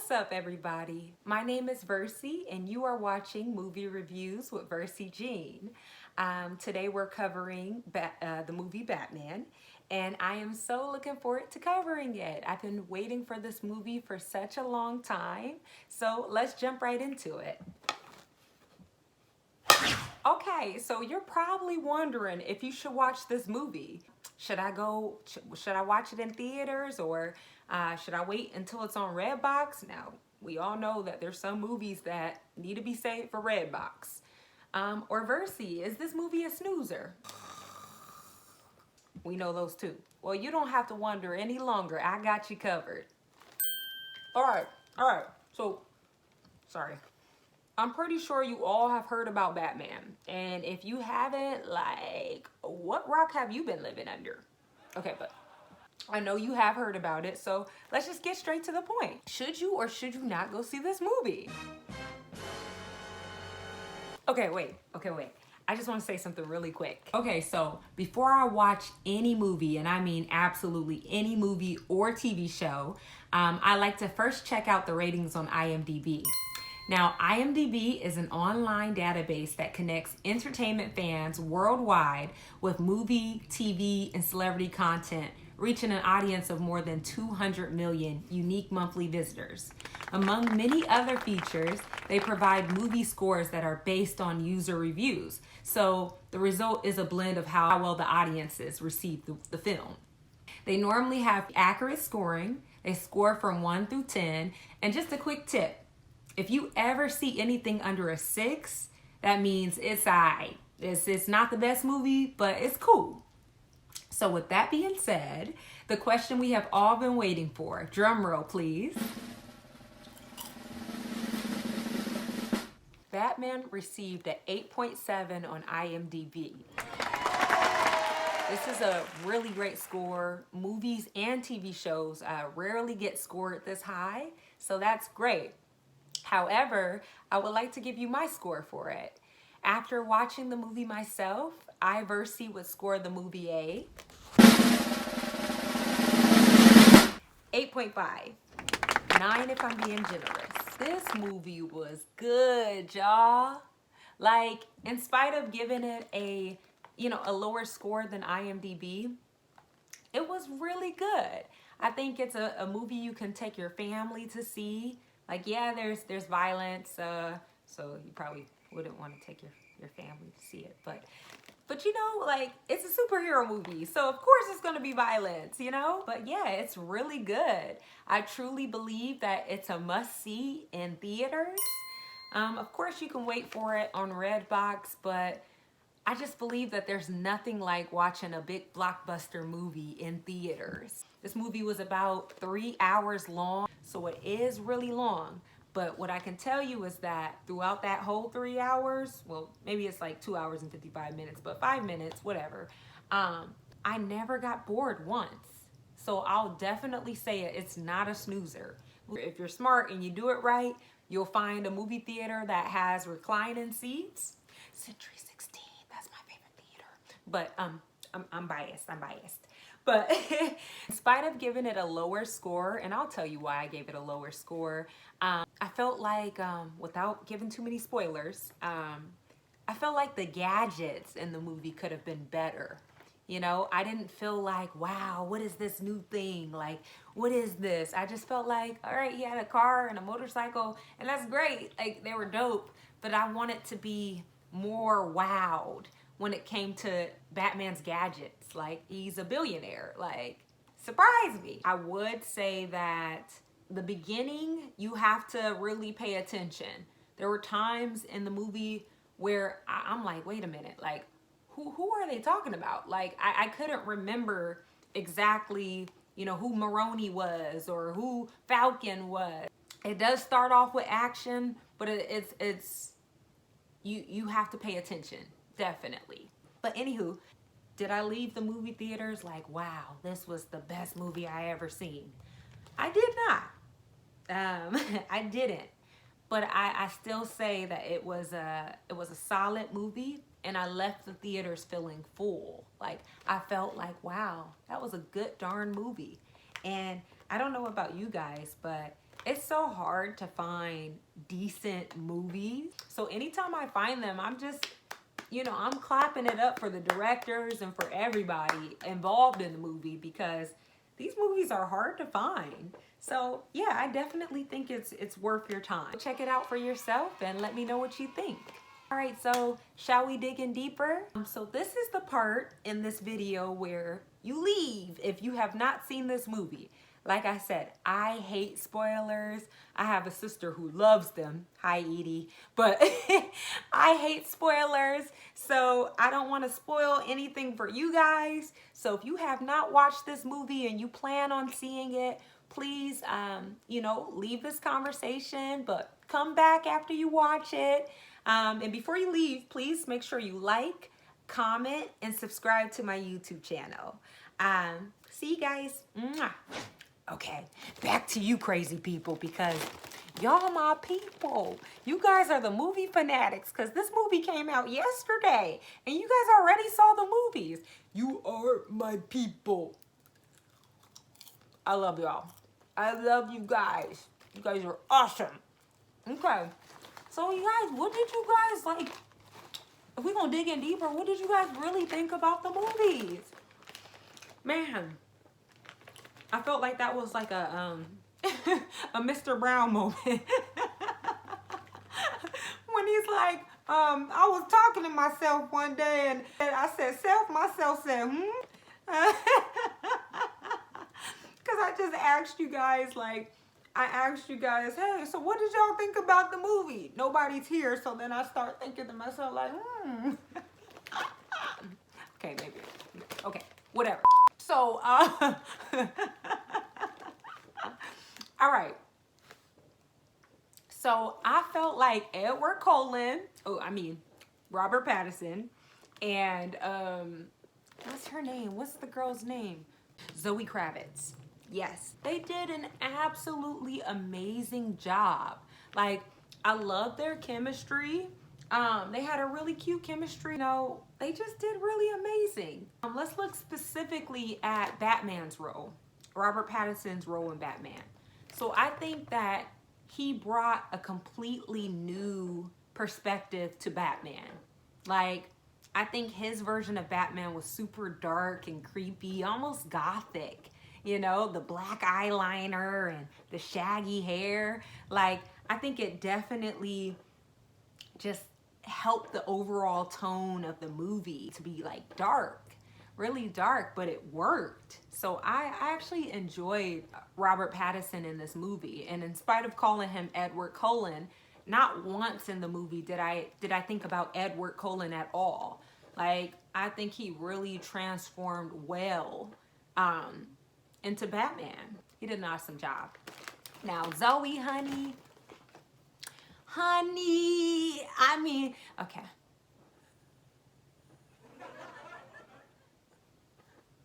What's up, everybody? My name is Versie, and you are watching Movie Reviews with Versie Jean. Today we're covering the movie Batman, and I am so looking forward to covering it. I've been waiting for this movie for such a long time, so let's jump right into it. Okay, so you're probably wondering if you should watch this movie. Should I watch it in theaters, or should I wait until it's on Redbox? Now, we all know that there's some movies that need to be saved for Redbox. Or Versie, is this movie a snoozer? We know those two. Well, you don't have to wonder any longer. I got you covered. All right. So, sorry. I'm pretty sure you all have heard about Batman. And if you haven't, like, what rock have you been living under? Okay, but I know you have heard about it, so let's just get straight to the point. Should you or should you not go see this movie? Okay, wait. I just want to say something really quick. Okay, so before I watch any movie, and I mean absolutely any movie or TV show, I like to first check out the ratings on IMDb. Now, IMDb is an online database that connects entertainment fans worldwide with movie, TV, and celebrity content, reaching an audience of more than 200 million unique monthly visitors. Among many other features, they provide movie scores that are based on user reviews. So the result is a blend of how well the audiences receive the film. They normally have accurate scoring. They score from 1 through 10. And just a quick tip, if you ever see anything under a 6, that means it's alright. It's not the best movie, but it's cool. So with that being said, the question we have all been waiting for. Drum roll, please. Batman received an 8.7 on IMDb. This is a really great score. Movies and TV shows rarely get scored this high, so that's great. However, I would like to give you my score for it. After watching the movie myself, I, Versie, would score the movie a 8.5. 9 if I'm being generous. This movie was good, y'all. Like, in spite of giving it a lower score than IMDb, it was really good. I think it's a movie you can take your family to see. Like, yeah, there's violence, so you probably wouldn't want to take your family to see it. But you know, like, it's a superhero movie, so of course it's going to be violence, you know? But yeah, it's really good. I truly believe that it's a must-see in theaters. Of course, you can wait for it on Redbox, but I just believe that there's nothing like watching a big blockbuster movie in theaters. This movie was about 3 hours long, so it is really long. But what I can tell you is that throughout that whole 3 hours, well, maybe it's like 2 hours and 55 minutes, but 5 minutes, whatever, I never got bored once. So I'll definitely say it's not a snoozer. If you're smart and you do it right, you'll find a movie theater that has reclining seats. Century 16, that's my favorite theater. But I'm biased. But in spite of giving it a lower score, and I'll tell you why I gave it a lower score, I felt like, without giving too many spoilers, I felt like the gadgets in the movie could have been better. You know, I didn't feel like, wow, what is this new thing? Like, what is this? I just felt like, all right, he had a car and a motorcycle, and that's great. Like, they were dope, but I wanted to be more wowed when it came to Batman's gadgets. Like, he's a billionaire. Like, surprise me. I would say that the beginning, you have to really pay attention. There were times in the movie where I'm like, wait a minute, like, who are they talking about? Like, I couldn't remember exactly, who Maroni was or who Falcon was. It does start off with action, but it's you have to pay attention, definitely. But anywho, did I leave the movie theaters like, wow, this was the best movie I ever seen? I did not. I didn't. But I still say that it was a solid movie, and I left the theaters feeling full. Like, I felt like, wow, that was a good darn movie. And I don't know about you guys, but It's so hard to find decent movies. So anytime I find them, I'm just, I'm clapping it up for the directors and for everybody involved in the movie because these movies are hard to find. So yeah, I definitely think it's worth your time. Check it out for yourself and let me know what you think. All right, so shall we dig in deeper? So this is the part in this video where you leave if you have not seen this movie. Like I said, I hate spoilers. I have a sister who loves them. Hi, Edie. But I hate spoilers, so I don't want to spoil anything for you guys. So if you have not watched this movie and you plan on seeing it, please, leave this conversation, but come back after you watch it. And before you leave, please make sure you like, comment, and subscribe to my YouTube channel. See you guys. Mwah. Okay, back to you crazy people because y'all my people. You guys are the movie fanatics because this movie came out yesterday and you guys already saw the movies. You are my people. I love y'all. I love you guys. You guys are awesome. Okay, so you guys, what did you guys like? If we're gonna dig in deeper, what did you guys really think about the movies? Man, I felt like that was like a a Mr. Brown moment. When he's like, I was talking to myself one day and I said, myself said, Because I just asked you guys, hey, so what did y'all think about the movie? Nobody's here, so then I start thinking to myself like, Okay, maybe. Okay, whatever. So, all right. So I felt like Robert Pattinson, and what's her name? What's the girl's name? Zoe Kravitz. Yes, they did an absolutely amazing job. Like, I love their chemistry. They had a really cute chemistry. They just did really amazing. Let's look specifically at Batman's role, Robert Pattinson's role in Batman. So I think that he brought a completely new perspective to Batman. Like, I think his version of Batman was super dark and creepy, almost gothic. The black eyeliner and the shaggy hair. Like, I think it definitely just helped the overall tone of the movie to be like dark, really dark, but it worked. So I actually enjoyed Robert Pattinson in this movie. And in spite of calling him Edward Cullen, not once in the movie did I think about Edward Cullen at all. Like, I think he really transformed well into Batman. He did an awesome job. Now, Zoe, honey, okay.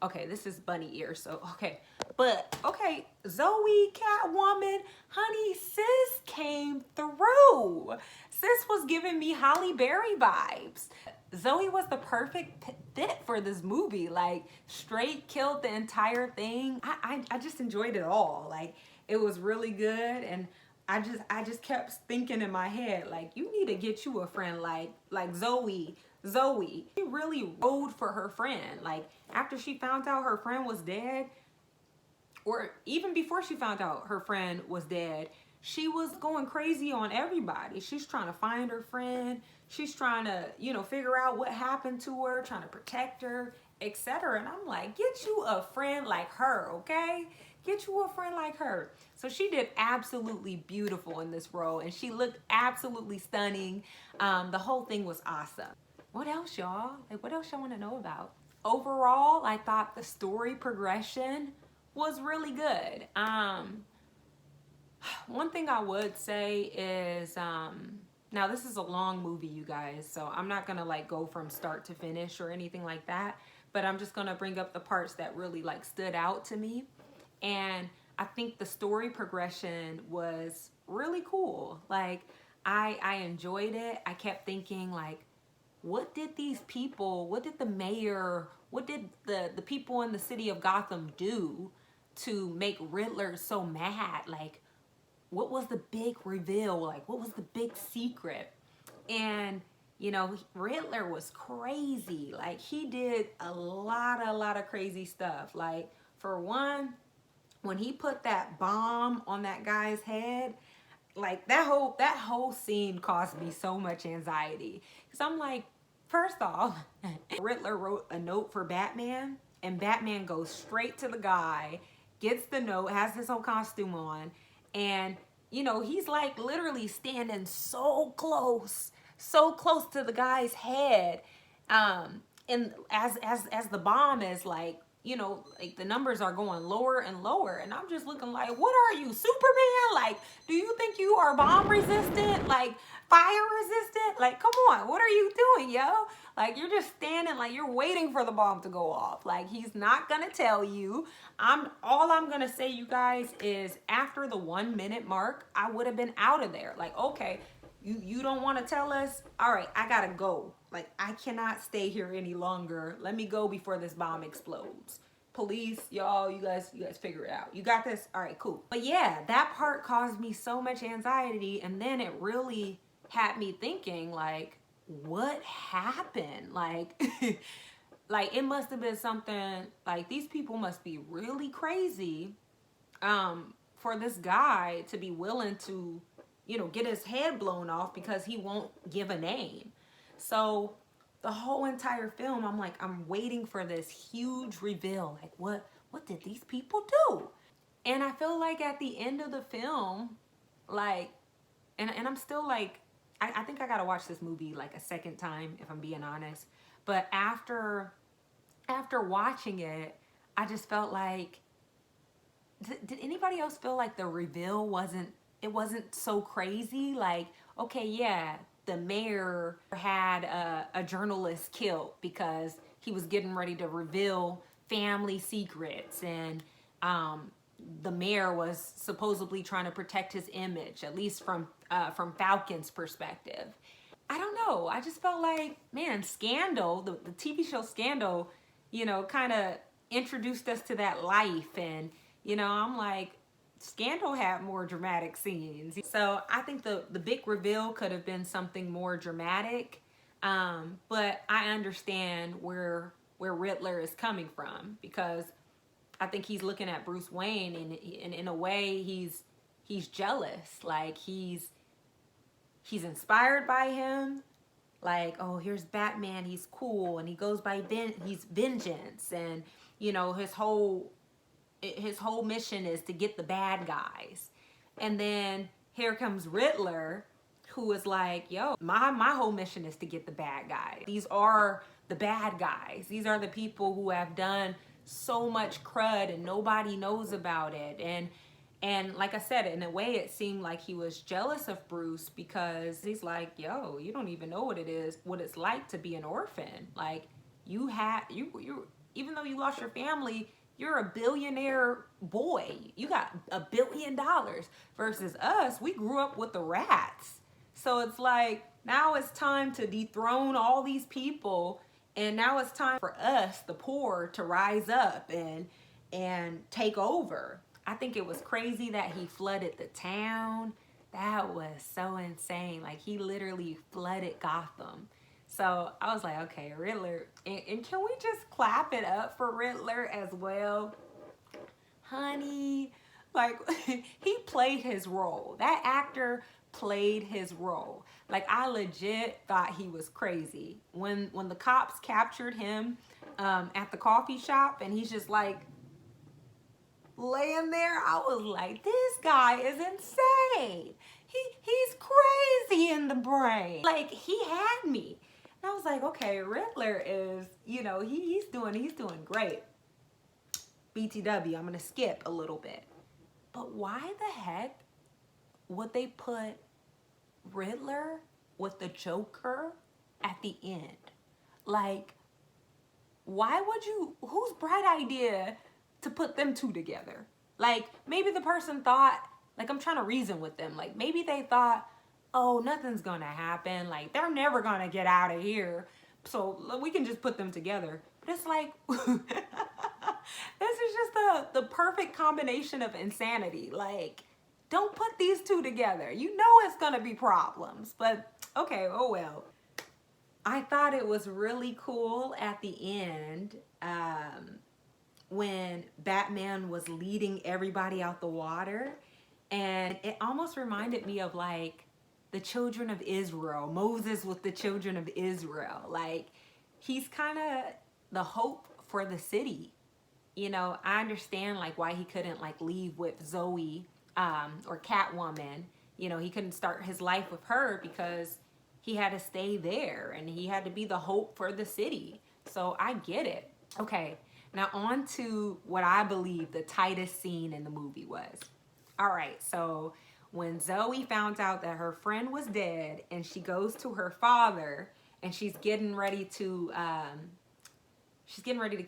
Okay, this is bunny ear, so okay. But, okay, Zoe, Catwoman, honey, sis came through. Sis was giving me Halle Berry vibes. Zoe was the perfect fit for this movie. Like, straight killed the entire thing. I just enjoyed it all. Like, it was really good, and I just kept thinking in my head, like, you need to get you a friend like Zoe. She really rode for her friend. Like, after she found out her friend was dead, or even before she found out her friend was dead, she was going crazy on everybody. She's trying to find her friend. She's trying to, figure out what happened to her, trying to protect her, etc. And I'm like, get you a friend like her, okay? Get you a friend like her. So she did absolutely beautiful in this role, and she looked absolutely stunning. The whole thing was awesome. What else, y'all? Like, what else y'all want to know about? Overall, I thought the story progression was really good. One thing I would say is, now this is a long movie, you guys, so I'm not gonna like go from start to finish or anything like that, but I'm just gonna bring up the parts that really like stood out to me. And I think the story progression was really cool. Like, I enjoyed it. I kept thinking, like, what did the mayor, what did the people in the city of Gotham do to make Riddler so mad? Like, what was the big reveal? Like, what was the big secret? And you know, Riddler was crazy. Like, he did a lot of crazy stuff. Like, for one, when he put that bomb on that guy's head, like that whole scene caused me so much anxiety. Cause I'm like, first off, Riddler wrote a note for Batman, and Batman goes straight to the guy, gets the note, has his whole costume on, and you know, he's like literally standing so close to the guy's head. And as the bomb is like, you know, like the numbers are going lower and lower, and I'm just looking like, what are you, Superman? Like, do you think you are bomb resistant, like fire resistant? Like, come on, what are you doing, yo? Like, you're just standing, like you're waiting for the bomb to go off. Like, he's not gonna tell you. All I'm gonna say, you guys, is after the 1 minute mark, I would have been out of there. Like, okay, you don't want to tell us? All right, I gotta go. Like, I cannot stay here any longer. Let me go before this bomb explodes. Police, y'all, you guys figure it out. You got this? All right, cool. But yeah, that part caused me so much anxiety, and then it really had me thinking, like, what happened? Like, like, it must have been something, like, these people must be really crazy for this guy to be willing to, you know, get his head blown off because he won't give a name. So the whole entire film, I'm like, I'm waiting for this huge reveal. Like, what did these people do? And I feel like at the end of the film, like, and I'm still like, I think I gotta watch this movie like a second time, if I'm being honest. But after watching it, I just felt like, did anybody else feel like the reveal wasn't so crazy? Like, okay, yeah, the mayor had a journalist killed because he was getting ready to reveal family secrets, and the mayor was supposedly trying to protect his image, at least from Falcon's perspective. I don't know. I just felt like, man, Scandal, the TV show Scandal, you know, kind of introduced us to that life. And, you know, I'm like, Scandal had more dramatic scenes. So I think the big reveal could have been something more dramatic. But I understand where Riddler is coming from, because I think he's looking at Bruce Wayne, and in a way he's jealous. Like, he's inspired by him. Like, oh, here's Batman, he's cool, and he goes by he's vengeance, and you know, his whole mission is to get the bad guys. And then here comes Riddler, who is like, yo, my whole mission is to get the bad guys. These are the bad guys. These are the people who have done so much crud and nobody knows about it. And like I said, in a way, it seemed like he was jealous of Bruce, because he's like, yo, you don't even know what it's like to be an orphan. Like, you even though you lost your family, you're a billionaire boy. You got $1 billion, versus us, we grew up with the rats. So it's like, now it's time to dethrone all these people, and now it's time for us, the poor, to rise up and take over. I think it was crazy that he flooded the town. That was so insane. Like, he literally flooded Gotham. So I was like, okay, Riddler. And can we just clap it up for Riddler as well? Honey, like, he played his role. That actor played his role. Like, I legit thought he was crazy. When the cops captured him at the coffee shop, and he's just like laying there, I was like, this guy is insane. He's crazy in the brain. Like, he had me. And I was like, okay, Riddler is, you know, he's doing great. BTW, I'm gonna skip a little bit. But why the heck would they put Riddler with the Joker at the end? Like, why would you, whose bright idea to put them two together? Like, maybe the person thought, like, I'm trying to reason with them. Like, maybe they thought, oh, nothing's gonna happen. Like, they're never gonna get out of here, so we can just put them together. But it's like, this is just the perfect combination of insanity. Like, Don't put these two together. You know it's gonna be problems. But okay, oh well. I thought it was really cool at the end when Batman was leading everybody out the water. And it almost reminded me of like the children of Israel, Moses with the children of Israel. Like, he's kind of the hope for the city. You know, I understand like why he couldn't like leave with Zoe or Catwoman. You know, he couldn't start his life with her because he had to stay there and he had to be the hope for the city. So I get it. Okay, now on to what I believe the tightest scene in the movie was. All right, so when Zoe found out that her friend was dead and she goes to her father and she's getting ready to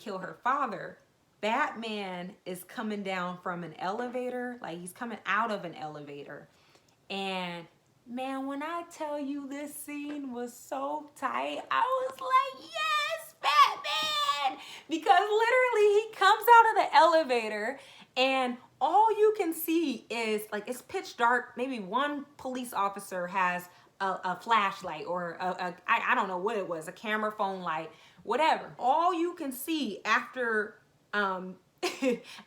kill her father, Batman is coming down from an elevator, like he's coming out of an elevator. And man, when I tell you this scene was so tight, I was like, yes, Batman! Because literally he comes out of the elevator and all you can see is like it's pitch dark. Maybe one police officer has a flashlight or I don't know what it was, a camera phone light, whatever. All you can see after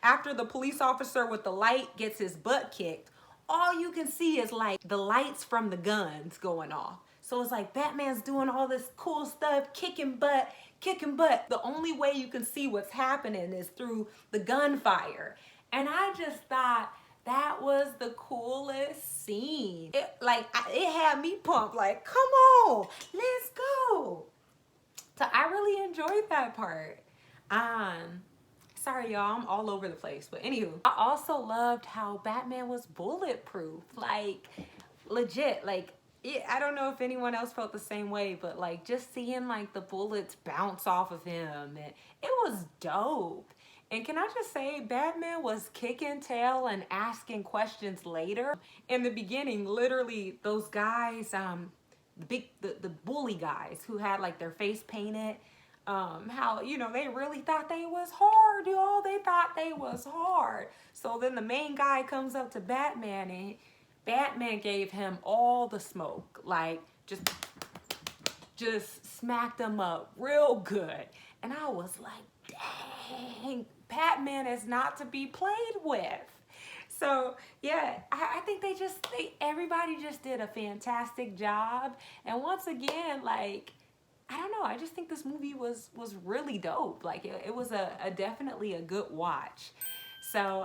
after the police officer with the light gets his butt kicked, all you can see is like the lights from the guns going off. So it's like Batman's doing all this cool stuff, kicking butt. The only way you can see what's happening is through the gunfire. And I just thought that was the coolest scene. It had me pumped, like, come on, let's go. So I really enjoyed that part. Sorry y'all, I'm all over the place. But anywho, I also loved how Batman was bulletproof. Like, legit, like, I don't know if anyone else felt the same way, but like just seeing like the bullets bounce off of him, and it was dope. And can I just say, Batman was kicking tail and asking questions later. In the beginning, literally those guys, the bully guys who had like their face painted, how, you know, they really thought they was hard, y'all. They thought they was hard. So then the main guy comes up to Batman and Batman gave him all the smoke, like just smacked him up real good. And I was like, dang, Batman is not to be played with. So yeah, I think everybody just did a fantastic job. And once again, like, I don't know, I just think this movie was really dope. Like it was definitely a good watch. So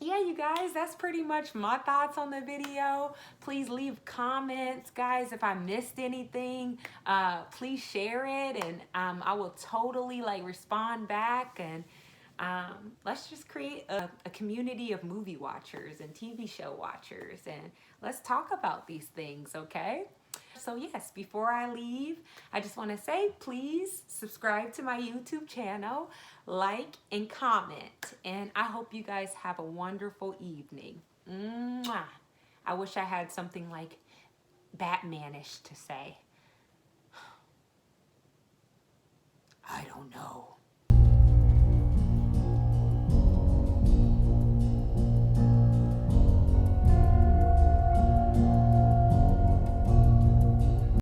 yeah, you guys, that's pretty much my thoughts on the video. Please leave comments, guys. If I missed anything, please share it, and I will totally like respond back. And let's just create a community of movie watchers and TV show watchers, and let's talk about these things, okay? So yes, before I leave, I just want to say, please subscribe to my YouTube channel, like, and comment. And I hope you guys have a wonderful evening. Mwah. I wish I had something like Batmanish to say. I don't know.